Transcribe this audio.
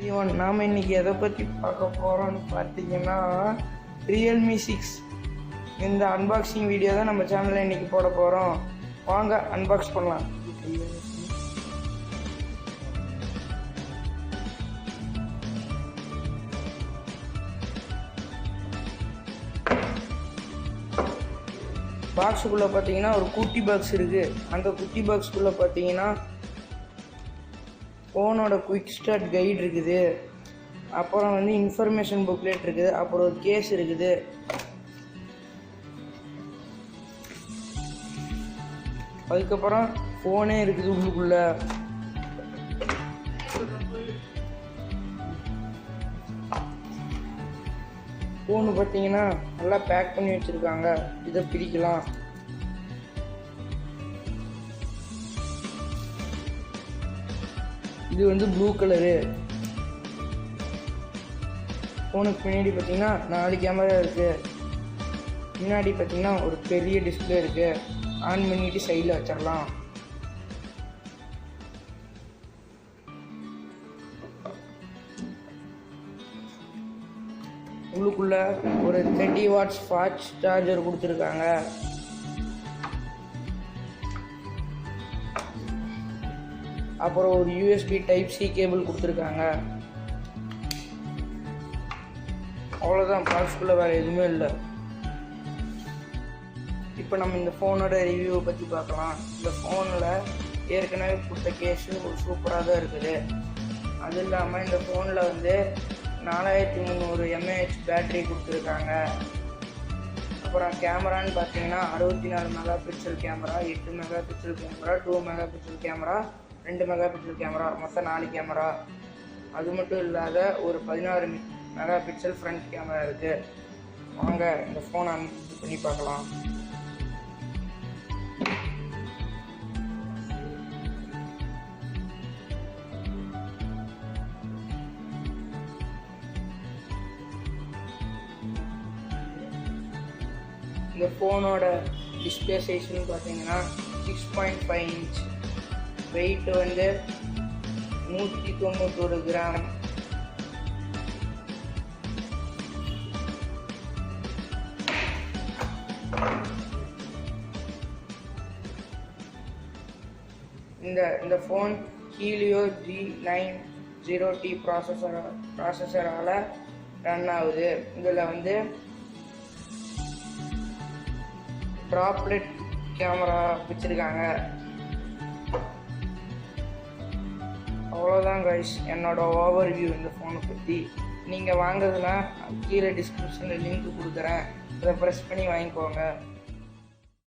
everyone, நாம் இன்னைக்கு எதை பற்றி பார்க்க போகிறோம்னு பார்த்தீங்கன்னா ரியல்மி 6 இந்த அன்பாக்சிங் வீடியோ தான் நம்ம சேனலில் இன்றைக்கி போட போகிறோம். வாங்க அன்பாக்ஸ் பண்ணலாம். பாக்ஸுக்குள்ளே பார்த்தீங்கன்னா ஒரு குட்டி பாக்ஸ் இருக்குது. அந்த குட்டி பாக்ஸுக்குள்ளே பார்த்தீங்கன்னா ஃபோனோட குயிக் ஸ்டார்ட் கைடு இருக்குது, அப்புறம் வந்து இன்ஃபர்மேஷன் புக்லெட் இருக்குது, அப்புறம் ஒரு கேஸ் இருக்குது, அதுக்கப்புறம் ஃபோனே இருக்குது உள்ளுக்குள்ள. ஃபோனு பார்த்தீங்கன்னா நல்லா பேக் பண்ணி வச்சுருக்காங்க. இதை பிரிக்கலாம். இது வந்து ப்ளூ கலரு. ஃபோனுக்கு பின்னாடி பார்த்தீங்கன்னா 4 கேமரா இருக்குது. முன்னாடி பார்த்தீங்கன்னா ஒரு பெரிய டிஸ்பிளே இருக்குது. ஆன் பண்ணிட்டு சைடில் வச்சிடலாம். உள்ளுக்குள்ள ஒரு 30 வாட்ஸ் ஃபாஸ்ட் சார்ஜர் கொடுத்துருக்காங்க. அப்புறம் ஒரு யூஎஸ்பி டைப் சி கேபிள் கொடுத்துருக்காங்க. அவ்வளோதான், பாக்ஸ்குள்ளே வேறு எதுவுமே இல்லை. இப்போ நம்ம இந்த ஃபோனோட ரிவ்யூவை பற்றி பார்க்கலாம். இந்த ஃபோனில் ஏற்கனவே கொடுத்த கேஸு ஒரு சூப்பராக தான் இருக்குது. அது இல்லாமல் இந்த ஃபோனில் வந்து 4300 mAh பேட்டரி கொடுத்துருக்காங்க. அப்புறம் கேமரான்னு பார்த்தீங்கன்னா 64 mega pixel camera, 8 mega pixel camera, 2 mega pixel camera, 2 mega pixel camera, மொத்தம் 4 கேமரா. அது மட்டும் இல்லாத ஒரு 16 மெகா பிக்சல் ஃப்ரண்ட் கேமரா இருக்குது. வாங்க இந்த ஃபோனை அன்பாக்ஸ் பண்ணி பார்க்கலாம். இந்த ஃபோனோட டிஸ்பிளே சைஸ்ன்னு பார்த்தீங்கன்னா 6.5 இன்ச், வெயிட் வந்து 191 கிராம். இந்த ஃபோன் ஹீலியோ G90T ப்ராசஸரால் ரன் ஆகுது. இதில் வந்து ட்ராப்லெட் கேமரா வச்சுருக்காங்க. அவ்வளோதான் கைஸ் என்னோட ஓவர் வியூ இந்த ஃபோனை பற்றி. நீங்கள் வாங்குறதுனா கீழே டிஸ்கிரிப்ஷனில் லிங்க் கொடுக்குறேன், அதை ப்ரெஸ் பண்ணி வாங்கிக்கோங்க.